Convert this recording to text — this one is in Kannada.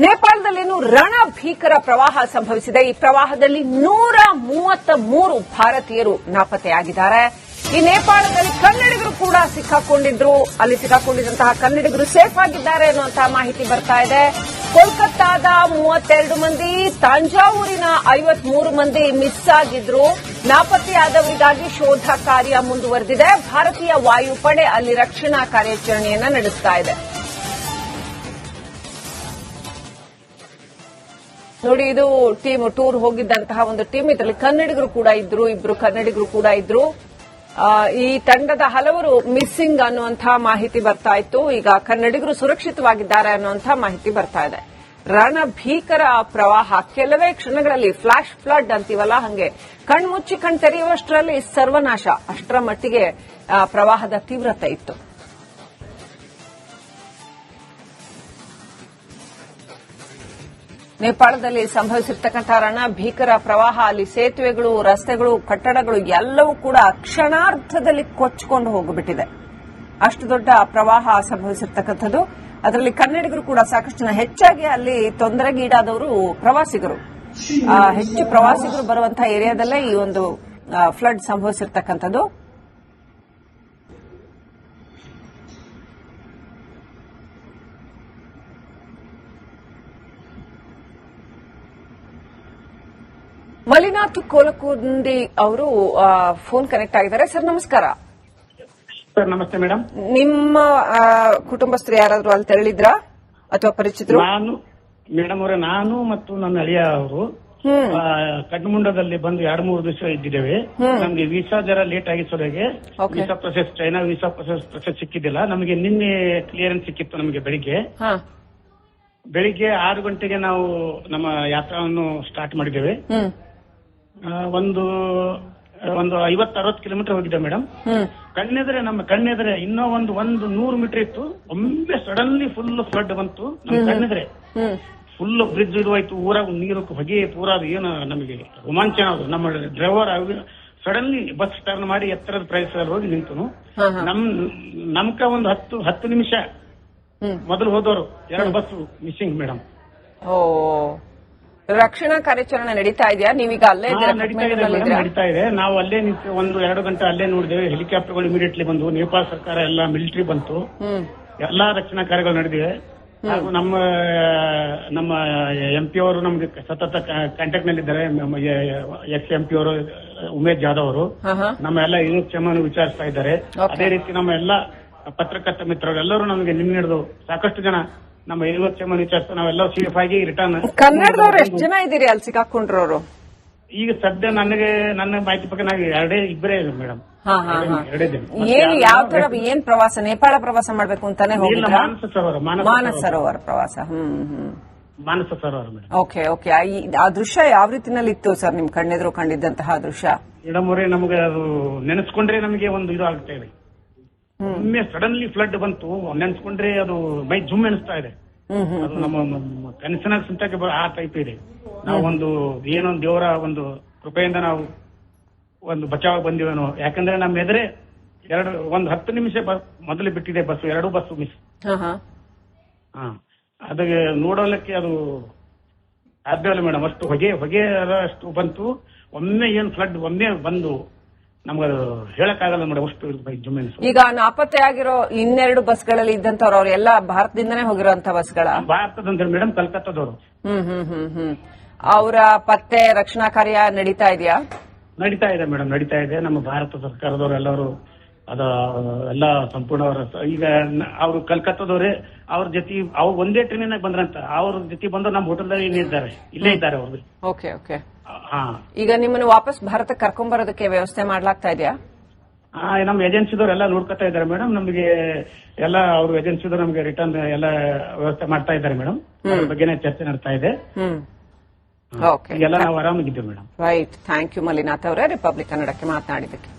ನೇಪಾಳದಲ್ಲೇನು ರಣಭೀಕರ ಪ್ರವಾಹ ಸಂಭವಿಸಿದೆ. ಈ ಪ್ರವಾಹದಲ್ಲಿ 133 ಭಾರತೀಯರು ನಾಪತ್ತೆಯಾಗಿದ್ದಾರೆ. ಈ ನೇಪಾಳದಲ್ಲಿ ಕನ್ನಡಿಗರು ಕೂಡ ಸಿಕ್ಕಾಕೊಂಡಿದ್ರು. ಅಲ್ಲಿ ಸಿಕ್ಕಾಕೊಂಡಿದ್ದಂತಹ ಕನ್ನಡಿಗರು ಸೇಫ್ ಆಗಿದ್ದಾರೆ ಅನ್ನುವಂತಹ ಮಾಹಿತಿ ಬರ್ತಾ ಇದೆ. ಕೋಲ್ಕತ್ತಾದ 32 ಮಂದಿ, ತಂಜಾವೂರಿನ 53 ಮಂದಿ ಮಿಸ್ ಆಗಿದ್ರು. ನಾಪತ್ತೆಯಾದವರಿಗಾಗಿ ಶೋಧ ಕಾರ್ಯ ಮುಂದುವರೆದಿದೆ. ಭಾರತೀಯ ವಾಯುಪಡೆ ಅಲ್ಲಿ ರಕ್ಷಣಾ ಕಾರ್ಯಾಚರಣೆಯನ್ನ ನಡೆಸ್ತಾ ಇದೆ. ನೋಡಿ, ಇದು ಟೀಮ್ ಟೂರ್ ಹೋಗಿದ್ದಂತಹ ಒಂದು ಟೀಮ್. ಇದರಲ್ಲಿ ಕನ್ನಡಿಗರು ಕೂಡ ಇದ್ರು, ಇಬ್ರು ಕನ್ನಡಿಗರು ಕೂಡ ಇದ್ರು. ಈ ತಂಡದ ಹಲವರು ಮಿಸ್ಸಿಂಗ್ ಅನ್ನುವಂತಹ ಮಾಹಿತಿ ಬರ್ತಾ ಇತ್ತು. ಈಗ ಕನ್ನಡಿಗರು ಸುರಕ್ಷಿತವಾಗಿದ್ದಾರೆ ಅನ್ನುವಂತಹ ಮಾಹಿತಿ ಬರ್ತಾ ಇದೆ. ರಣಭೀಕರ ಪ್ರವಾಹ, ಕೆಲವೇ ಕ್ಷಣಗಳಲ್ಲಿ ಫ್ಲಾಶ್ ಫ್ಲಡ್ ಅಂತೀವಲ್ಲ, ಹಂಗೆ ಕಣ್ಮುಚ್ಚಿ ಕಣ್ ತೆರೆಯುವಷ್ಟರಲ್ಲಿ ಸರ್ವನಾಶ. ಅಷ್ಟರ ಮಟ್ಟಿಗೆ ಪ್ರವಾಹದ ತೀವ್ರತೆ ಇತ್ತು. ನೇಪಾಳದಲ್ಲಿ ಸಂಭವಿಸಿರ್ತಕ್ಕಂಥ ರಣಭೀಕರ ಪ್ರವಾಹ, ಅಲ್ಲಿ ಸೇತುವೆಗಳು, ರಸ್ತೆಗಳು, ಕಟ್ಟಡಗಳು ಎಲ್ಲವೂ ಕೂಡ ಕ್ಷಣಾರ್ಧದಲ್ಲಿ ಕೊಚ್ಚಿಕೊಂಡು ಹೋಗಿಬಿಟ್ಟಿದೆ. ಅಷ್ಟು ದೊಡ್ಡ ಪ್ರವಾಹ ಸಂಭವಿಸಿರ್ತಕ್ಕಂಥದ್ದು. ಅದರಲ್ಲಿ ಕನ್ನಡಿಗರು ಕೂಡ ಸಾಕಷ್ಟು ಜನ. ಹೆಚ್ಚಾಗಿ ಅಲ್ಲಿ ತೊಂದರೆಗೀಡಾದವರು ಪ್ರವಾಸಿಗರು. ಹೆಚ್ಚು ಪ್ರವಾಸಿಗರು ಬರುವಂತಹ ಏರಿಯಾದಲ್ಲೇ ಈ ಒಂದು ಫ್ಲಡ್ ಸಂಭವಿಸಿರ್ತಕ್ಕಂಥದ್ದು. ಮಲ್ಲಿನಾಥ್ ಕೋಲಕುಂಡಿ ಅವರು ಫೋನ್ ಕನೆಕ್ಟ್ ಆಗಿದ್ದಾರೆ. ಸರ್ ನಮಸ್ಕಾರ. ಸರ್ ನಮಸ್ತೆ ಮೇಡಮ್. ನಿಮ್ಮ ಕುಟುಂಬಸ್ಥರು ಯಾರಾದ್ರೂ ಅಲ್ಲಿ ತೆರಳಿದ್ರಾ ಅಥವಾ ಪರಿಚಿತರು? ಮೇಡಮ್ ಅವರೇ, ನಾನು ಮತ್ತು ನನ್ನ ಅಳಿಯ ಅವರು ಕಡ್ಮುಂಡದಲ್ಲಿ ಬಂದು 2-3 ದಿವಸ ಇದ್ದಿದ್ದೇವೆ. ನಮ್ಗೆ ವೀಸಾ ಜರ ಲೇಟ್ ಆಗಿಸೋದಾಗೆ visa process, China visa process ಸಿಕ್ಕಿದ್ದಿಲ್ಲ. ನಮಗೆ ನಿನ್ನೆ ಕ್ಲಿಯರೆನ್ಸ್ ಸಿಕ್ಕಿತ್ತು. ನಮಗೆ ಬೆಳಿಗ್ಗೆ 6 ಗಂಟೆಗೆ ನಾವು ನಮ್ಮ ಯಾತ್ರಾವನ್ನು ಸ್ಟಾರ್ಟ್ ಮಾಡಿದ್ದೇವೆ. ಒಂದು 50-60 ಕಿಲೋಮೀಟರ್ ಹೋಗಿದ್ದೆ ಮೇಡಮ್. ನಮ್ಮ ಕಣ್ಣೆದರೆ ಇನ್ನೂ ಒಂದು 100 ಮೀಟರ್ ಇತ್ತು. ಒಮ್ಮೆ ಸಡನ್ಲಿ ಫುಲ್ ಫ್ಲಡ್ ಬಂತು. ನಮ್ಮ ಕಣ್ಣೆದರೆ ಫುಲ್ ಬ್ರಿಡ್ಜ್ ಇರುವಾಯ್ತು. ಊರಾಗ ನೀರು ಹೊಗೆ ಪೂರ ಏನು ನಮಗೆ ರೋಮಾಂಚನ. ಅದು ನಮ್ಮ ಡ್ರೈವರ್ ಸಡನ್ಲಿ ಬಸ್ ಟರ್ನ್ ಮಾಡಿ ಎತ್ತರದ ಪ್ರದೇಶದಲ್ಲಿ ಹೋಗಿ ನಿಂತು ನಮ್ಕ ಒಂದು 10 ನಿಮಿಷ ಮೊದಲು ಹೋದವರು 2 ಬಸ್ ಮಿಸ್ಸಿಂಗ್ ಮೇಡಮ್. ರಕ್ಷಣಾ ಕಾರ್ಯಾಚರಣೆ ನಡೀತಾ ಇದೆಯಾ? ನೀವೀಗ ಅಲ್ಲೇ ನಡೀತಾ ಇದೆ. ನಾವು ಅಲ್ಲೇ ನಿಂತು 1-2 ಗಂಟೆ ಅಲ್ಲೇ ನೋಡಿದ್ದೇವೆ. ಹೆಲಿಕಾಪ್ಟರ್ಗಳು ಇಮಿಡಿಯೇಟ್ಲಿ ಬಂದು, ನೇಪಾಳ ಸರ್ಕಾರ ಎಲ್ಲ ಮಿಲಿಟರಿ ಬಂತು. ಎಲ್ಲಾ ರಕ್ಷಣಾ ಕಾರ್ಯಗಳು ನಡೆದಿವೆ. ಹಾಗೂ ನಮ್ಮ ಎಂಪಿ ಅವರು ನಮ್ಗೆ ಸತತ ಕಾಂಟ್ಯಾಕ್ಟ್ ನಲ್ಲಿದ್ದಾರೆ. ಎಕ್ಸ್ ಎಂಪಿ ಅವರು ಉಮೇಶ್ ಜಾಧವ್ ಅವರು ನಮ್ಮ ಎಲ್ಲ ಕ್ಷೇಮವನ್ನು ವಿಚಾರಿಸ್ತಾ ಇದ್ದಾರೆ. ಅದೇ ರೀತಿ ನಮ್ಮ ಎಲ್ಲ ಪತ್ರಕರ್ತ ಮಿತ್ರರು ಎಲ್ಲರೂ ನಮಗೆ ನಿನ್ನೆ ಹಿಡಿದು ಸಾಕಷ್ಟು ಜನ ನಮ್ಮ ಕ್ಷೇಮ ವಿಚಾರಿಸ್ತಾ ನಾವೆಲ್ಲ ಸೇಫ್ ಆಗಿ ರಿಟರ್ನ್. ಕನ್ನಡದವ್ರು ಎಷ್ಟು ಜನ ಇದ್ದೀರಿ ಅಲ್ಲಿ ಸಿಕ್ಕಾಕೊಂಡ್ರವರು? ಈಗ ಸದ್ಯ ನನ್ನ ಮಾಹಿತಿ ಬಗ್ಗೆ ನಾವು ಇಬ್ಬರೇ ಮೇಡಮ್. ಏನು ಯಾವ ತರ ಏನ್ ಪ್ರವಾಸ? ನೇಪಾಳ ಪ್ರವಾಸ ಮಾಡ್ಬೇಕು ಅಂತಾನೆ ಹೋಗಿಲ್ಲ? ಮಾನಸ ಸರೋವರ ಪ್ರವಾಸ. ಮಾನಸ ಸರೋವರ ಮೇಡಮ್. ಓಕೆ. ಆ ದೃಶ್ಯ ಯಾವ ರೀತಿನಲ್ಲಿ ಇತ್ತು ಸರ್? ನಿಮ್ ಕಣ್ಣೆದ್ರು ಕಂಡಿದ್ದಂತಹ ದೃಶ್ಯ? ಮೇಡಮ್ ಅವರೇ, ನಮಗೆ ಅದು ನೆನೆಸ್ಕೊಂಡ್ರೆ ನಮಗೆ ಒಂದು ಇದು ಆಗ್ತಾ ಇದೆ. ಒಮ್ಮೆ ಸಡನ್ಲಿ ಫ್ಲಡ್ ಬಂತು. ನೆನೆಸ್ಕೊಂಡ್ರೆ ಅದು ಮೈ ಜುಮ್ ಎನಿಸ್ತಾ ಇದೆ. ಅದು ನಮ್ಮ ಕನಸಿನ ಸಂತಕ್ಕೆ ಆ ಟೈಪ್ ಇದೆ. ನಾವು ಏನೊಂದು ದೇವರ ಒಂದು ಕೃಪೆಯಿಂದ ನಾವು ಒಂದು ಬಚಾವ್ ಬಂದಿವೇನೋ. ಯಾಕಂದ್ರೆ ನಮ್ಮ ಎದುರೇ 10 ನಿಮಿಷ ಮೊದಲು ಬಿಟ್ಟಿದೆ ಬಸ್. 2 bus miss. ಅದಕ್ಕೆ ನೋಡೋಲಕ್ಕೆ ಅದು ಸಾಧ್ಯವಿಲ್ಲ ಮೇಡಮ್. ಅಷ್ಟು ಹೊಗೆ ಅಷ್ಟು ಬಂತು. ಒಮ್ಮೆ ಏನ್ ಫ್ಲಡ್ ಒಮ್ಮೆ ಬಂದು ನಮ್ಗದು ಹೇಳಕ್ಕಾಗಲ್ಲ ಮೇಡಮ್. ಅಷ್ಟು ಜುಮ್ಮೆನ್ಸ್. ಈಗ ನಾಪತ್ತೆಯಾಗಿರೋ 2 ಬಸ್ಗಳಲ್ಲಿ ಇದ್ದಂತವ್ರು ಅವರೆಲ್ಲ ಭಾರತದಿಂದನೇ ಹೋಗಿರೋಂತ ಬಸ್ಗಳ? ಭಾರತದಂದ್ರೆ ಮೇಡಮ್, ಕಲ್ಕತ್ತಾದವರು. ಅವರ ಪತ್ತೆ ರಕ್ಷಣಾ ಕಾರ್ಯ ನಡೀತಾ ಇದೆಯಾ? ನಡೀತಾ ಇದೆ ಮೇಡಮ್, ನಡೀತಾ ಇದೆ. ನಮ್ಮ ಭಾರತ ಸರ್ಕಾರದವರು ಎಲ್ಲರೂ ಎಲ್ಲ ಸಂಪೂರ್ಣ ಈಗ ಅವರು ಕಲ್ಕತ್ತಾದವ್ರೆ. ಅವ್ರ ಜೊತೆ ಅವ್ರು ಒಂದೇ ಟ್ರೈನಿನಾಗ ಬಂದ್ರಂತ. ಅವ್ರ ಜೊತೆ ಬಂದು ನಮ್ಮ ಹೋಟೆಲ್ದಲ್ಲಿ ಇಲ್ಲೇ ಇದ್ದಾರೆ ಅವ್ರಿಗೆ. ಓಕೆ. ಈಗ ನಿಮ್ಮನ್ನು ವಾಪಸ್ ಭಾರತಕ್ಕೆ ಕರ್ಕೊಂಡ್ಬರೋದಕ್ಕೆ ವ್ಯವಸ್ಥೆ ಮಾಡ್ಲಾಗ್ತಾ ಇದೆಯಾ? ನಮ್ಮ ಏಜೆನ್ಸಿದವ್ರು ಎಲ್ಲ ನೋಡ್ಕೊತಾ ಇದ್ದಾರೆ ಮೇಡಮ್. ನಮಗೆ ಎಲ್ಲ ಅವ್ರ ಏಜೆನ್ಸಿದವ್ರು ನಮಗೆ ರಿಟರ್ನ್ ಎಲ್ಲ ವ್ಯವಸ್ಥೆ ಮಾಡ್ತಾ ಇದ್ದಾರೆ ಮೇಡಮ್. ಅದ್ರ ಬಗ್ಗೆನೇ ಚರ್ಚೆ ನಡೆಸ್ತಾ ಇದೆ. ಎಲ್ಲ ನಾವು ಆರಾಮಾಗಿದ್ದೇವೆ madam. Right. Thank you Mallinath ಅವರೇ, ರಿಪಬ್ಲಿಕ್ ಕನ್ನಡಕ್ಕೆ ಮಾತನಾಡಿದ್ದಕ್ಕೆ.